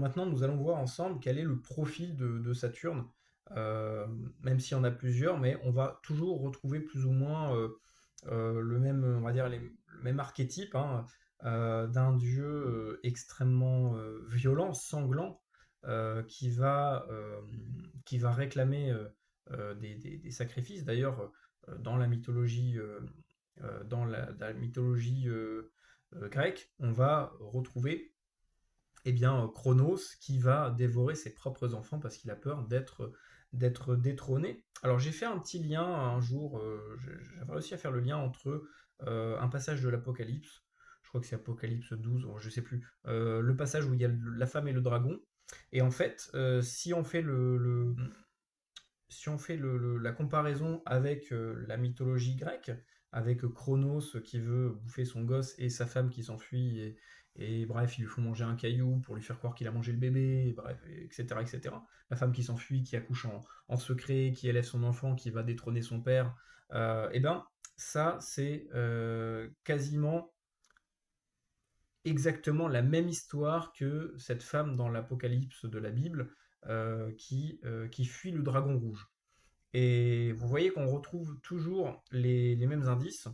maintenant, nous allons voir ensemble quel est le profil de Saturne, euh, même s'il y en a plusieurs, mais on va toujours retrouver plus ou moins le même, on va dire, le même archétype hein, d'un dieu extrêmement violent, sanglant, euh, qui va, euh, qui va réclamer des sacrifices. D'ailleurs, dans la mythologie, dans la mythologie grecque, on va retrouver eh bien, Chronos qui va dévorer ses propres enfants parce qu'il a peur d'être détrôné. Alors j'ai fait un petit lien un jour, j'avais réussi à faire le lien entre un passage de l'Apocalypse, je crois que c'est Apocalypse 12, je sais plus, le passage où il y a la femme et le dragon, et en fait, si on fait si on fait la comparaison avec la mythologie grecque, avec Chronos qui veut bouffer son gosse et sa femme qui s'enfuit, et bref, il lui faut manger un caillou pour lui faire croire qu'il a mangé le bébé, et bref, etc., etc. La femme qui s'enfuit, qui accouche en secret, qui élève son enfant, qui va détrôner son père, et ben ça c'est quasiment exactement la même histoire que cette femme dans l'Apocalypse de la Bible qui fuit le dragon rouge. Et vous voyez qu'on retrouve toujours les mêmes indices.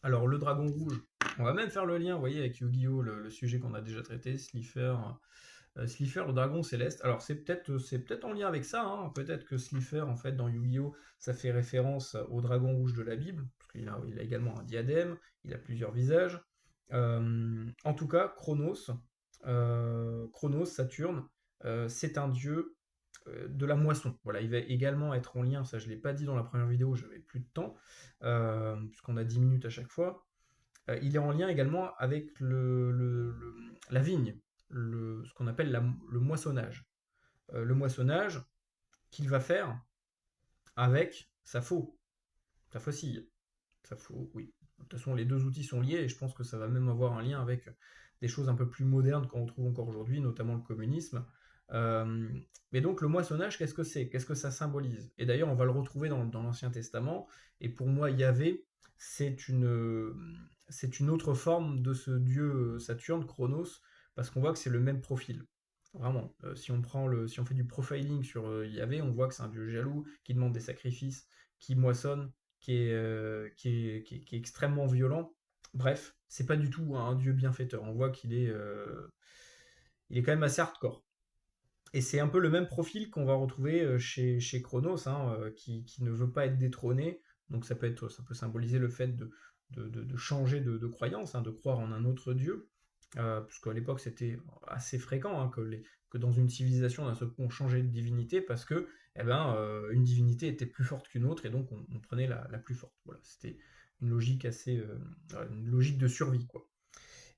Alors le dragon rouge, on va même faire le lien, vous voyez, avec Yu-Gi-Oh, le sujet qu'on a déjà traité, Slifer, le dragon céleste. Alors c'est peut-être en lien avec ça, hein. Peut-être que Slifer, en fait, dans Yu-Gi-Oh, ça fait référence au dragon rouge de la Bible, parce qu'il a également un diadème, il a plusieurs visages. En tout cas, Chronos, Saturne, c'est un dieu de la moisson. Voilà, il va également être en lien, ça je ne l'ai pas dit dans la première vidéo, j'avais plus de temps, puisqu'on a 10 minutes à chaque fois. Il est en lien également avec la vigne, ce qu'on appelle le moissonnage. Le moissonnage qu'il va faire avec sa faux, sa faucille. Sa faux, oui. De toute façon, les deux outils sont liés et je pense que ça va même avoir un lien avec des choses un peu plus modernes qu'on retrouve encore aujourd'hui, notamment le communisme. Euh, mais donc le moissonnage, qu'est-ce que c'est? Qu'est-ce que ça symbolise? Et d'ailleurs, on va le retrouver dans l'Ancien Testament. Et pour moi, Yahvé, c'est une autre forme de ce dieu Saturne, Chronos, parce qu'on voit que c'est le même profil. Vraiment, si on fait du profiling sur Yahvé, on voit que c'est un dieu jaloux, qui demande des sacrifices, qui moissonne, qui est extrêmement violent. Bref, c'est pas du tout un dieu bienfaiteur. On voit il est quand même assez hardcore. Et c'est un peu le même profil qu'on va retrouver chez Chronos, hein, qui ne veut pas être détrôné. Donc ça peut symboliser le fait de changer de croyance, hein, de croire en un autre dieu. Puisqu'à l'époque c'était assez fréquent hein, que dans une civilisation d'un seul coup on changeait de divinité parce que une divinité était plus forte qu'une autre et donc on prenait la plus forte. Voilà, c'était une logique une logique de survie quoi.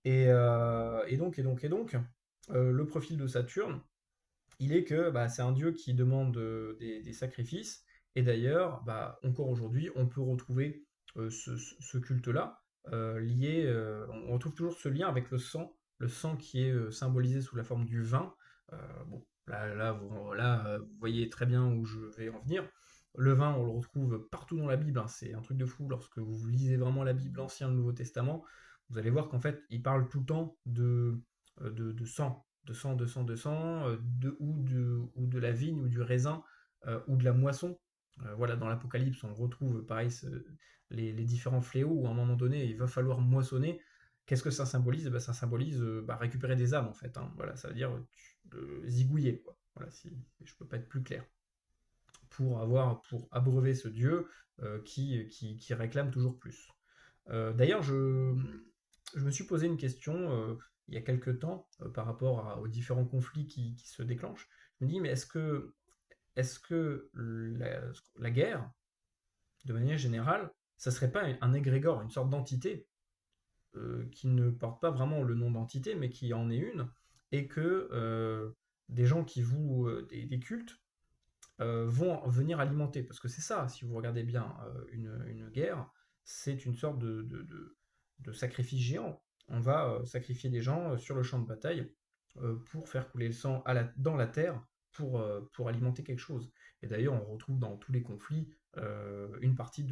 Et donc, le profil de Saturne, il est que bah, c'est un dieu qui demande des sacrifices, et d'ailleurs, bah, encore aujourd'hui, on peut retrouver ce culte-là lié, on retrouve toujours ce lien avec le sang qui est symbolisé sous la forme du vin. Bon, vous voyez très bien où je vais en venir. Le vin, on le retrouve partout dans la Bible, hein, c'est un truc de fou. Lorsque vous lisez vraiment la Bible, l'Ancien et le Nouveau Testament, vous allez voir qu'en fait, il parle tout le temps de sang, de sang, ou de la vigne, ou du raisin, ou de la moisson. Voilà, dans l'Apocalypse, on retrouve pareil les différents fléaux où à un moment donné, il va falloir moissonner. Qu'est-ce que ça symbolise? Eh ben, ça symbolise récupérer des âmes, en fait, hein. Voilà, ça veut dire zigouiller, quoi. Voilà, si je peux pas être plus clair. Pour abreuver ce dieu qui réclame toujours plus. D'ailleurs, je me suis posé une question il y a quelque temps par rapport aux différents conflits qui se déclenchent. Je me dis, mais est-ce que la guerre, de manière générale, ça serait pas un égrégore, une sorte d'entité qui ne porte pas vraiment le nom d'entité, mais qui en est une, et que des gens qui vouent des cultes vont venir alimenter. Parce que c'est ça, si vous regardez bien, une guerre, c'est une sorte de sacrifice géant. On va sacrifier des gens sur le champ de bataille pour faire couler le sang dans la terre pour alimenter quelque chose. Et d'ailleurs, on retrouve dans tous les conflits une partie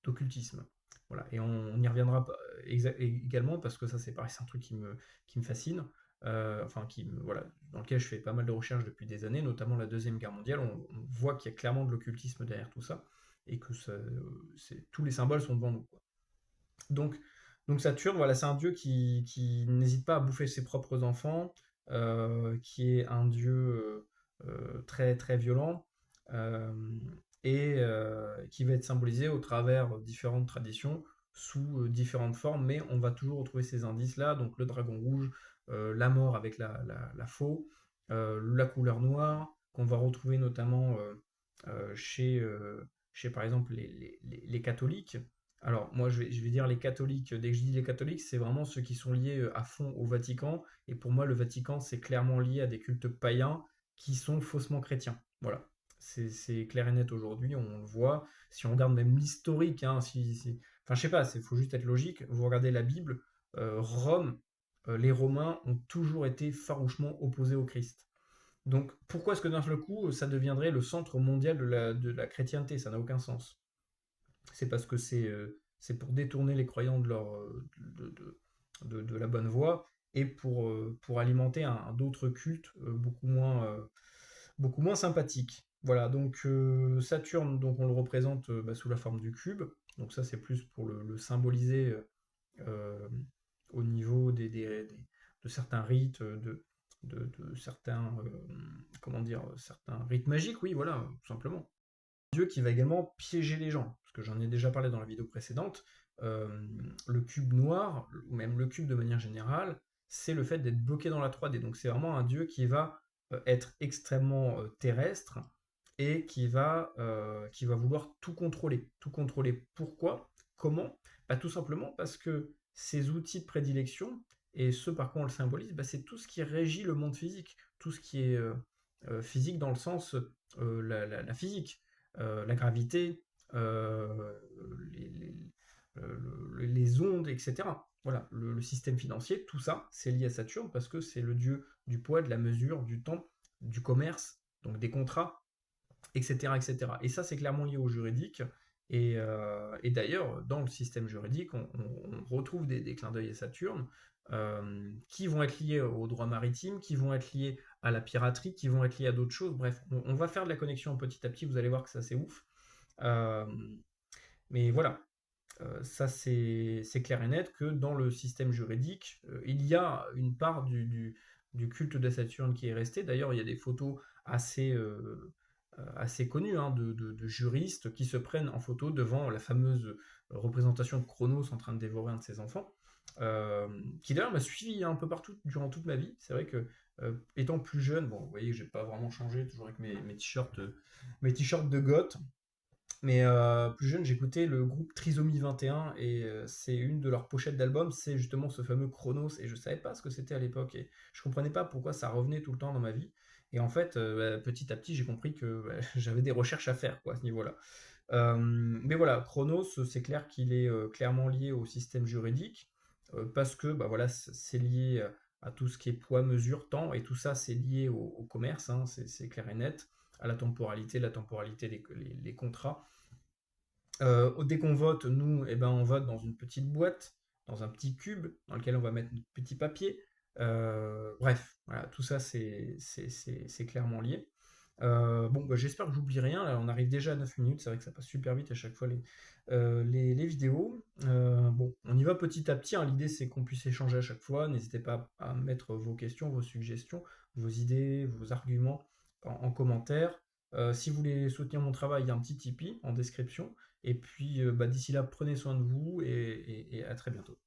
d'occultisme. Voilà. Et on y reviendra également parce que ça, c'est pareil, c'est un truc qui me fascine. enfin voilà, dans lequel je fais pas mal de recherches depuis des années, notamment la Deuxième Guerre mondiale. On voit qu'il y a clairement de l'occultisme derrière tout ça, et que tous les symboles sont devant nous, quoi. Donc, donc Saturne, voilà, c'est un dieu qui n'hésite pas à bouffer ses propres enfants, qui est un dieu très très violent, euh, et qui va être symbolisé au travers différentes traditions, sous différentes formes, mais on va toujours retrouver ces indices-là, donc le dragon rouge, la mort avec la faux, la couleur noire, qu'on va retrouver notamment chez par exemple les catholiques. Alors, moi, je vais dire les catholiques. Dès que je dis les catholiques, c'est vraiment ceux qui sont liés à fond au Vatican. Et pour moi, le Vatican, c'est clairement lié à des cultes païens qui sont faussement chrétiens. Voilà. C'est clair et net aujourd'hui, on le voit. Si on regarde même l'historique, hein, enfin, je sais pas, il faut juste être logique. Vous regardez la Bible, Rome, les Romains ont toujours été farouchement opposés au Christ. Donc, pourquoi est-ce que d'un seul coup, ça deviendrait le centre mondial de la chrétienté? Ça n'a aucun sens. C'est parce que c'est pour détourner les croyants de la bonne voie, et pour alimenter d'autres cultes beaucoup moins sympathiques. Voilà, donc Saturne, donc on le représente bah, sous la forme du cube. Donc ça, c'est plus pour le symboliser euh, au niveau de certains rites, de certains, comment dire, certains rites magiques, oui, voilà, tout simplement. Dieu qui va également piéger les gens, parce que j'en ai déjà parlé dans la vidéo précédente. euh, le cube noir, ou même le cube de manière générale, c'est le fait d'être bloqué dans la 3D. Donc c'est vraiment un dieu qui va être extrêmement terrestre, et qui va vouloir tout contrôler. Tout contrôler. Pourquoi? Comment? Bah, tout simplement parce que ses outils de prédilection, et ce par quoi on le symbolise, bah, c'est tout ce qui régit le monde physique. Tout ce qui est physique dans le sens la physique, la gravité, les, les- les ondes, etc. Voilà, le système financier, tout ça, c'est lié à Saturne parce que c'est le dieu du poids, de la mesure, du temps, du commerce, donc des contrats, etc. etc. Et ça, c'est clairement lié au juridique. Et d'ailleurs, dans le système juridique, on retrouve des clins d'œil à Saturne, qui vont être liés au droit maritime, qui vont être liés à la piraterie, qui vont être liés à d'autres choses. Bref, on va faire de la connexion petit à petit, vous allez voir que ça c'est ouf. Euh, mais voilà, ça c'est clair et net que dans le système juridique, il y a une part du culte de Saturne qui est resté. D'ailleurs, il y a des photos assez connues, hein, de juristes qui se prennent en photo devant la fameuse représentation de Chronos en train de dévorer un de ses enfants, qui d'ailleurs m'a suivi un peu partout durant toute ma vie. C'est vrai que étant plus jeune, bon, vous voyez, j'ai pas vraiment changé, toujours avec mes t-shirts de goth. Mais plus jeune, j'écoutais le groupe Trisomie 21, et c'est une de leurs pochettes d'album, c'est justement ce fameux Chronos, et je savais pas ce que c'était à l'époque, et je comprenais pas pourquoi ça revenait tout le temps dans ma vie. Et en fait, bah, petit à petit, j'ai compris que bah, j'avais des recherches à faire, quoi, à ce niveau-là. Mais voilà, Chronos, c'est clair qu'il est clairement lié au système juridique, parce que bah, voilà, c'est lié à tout ce qui est poids, mesure, temps, et tout ça, c'est lié au commerce, hein, c'est clair et net, à la temporalité les contrats. Dès qu'on vote, nous, eh ben, on vote dans une petite boîte, dans un petit cube, dans lequel on va mettre notre petit papier. Bref, voilà, tout ça, c'est clairement lié. Bon, bah, j'espère que j'oublie rien. Là, on arrive déjà à 9 minutes. C'est vrai que ça passe super vite à chaque fois les vidéos. Bon, on y va petit à petit, hein. L'idée, c'est qu'on puisse échanger à chaque fois. N'hésitez pas à mettre vos questions, vos suggestions, vos idées, vos arguments en commentaire. Si vous voulez soutenir mon travail, il y a un petit Tipeee en description. Et puis, bah, d'ici là, prenez soin de vous, et à très bientôt.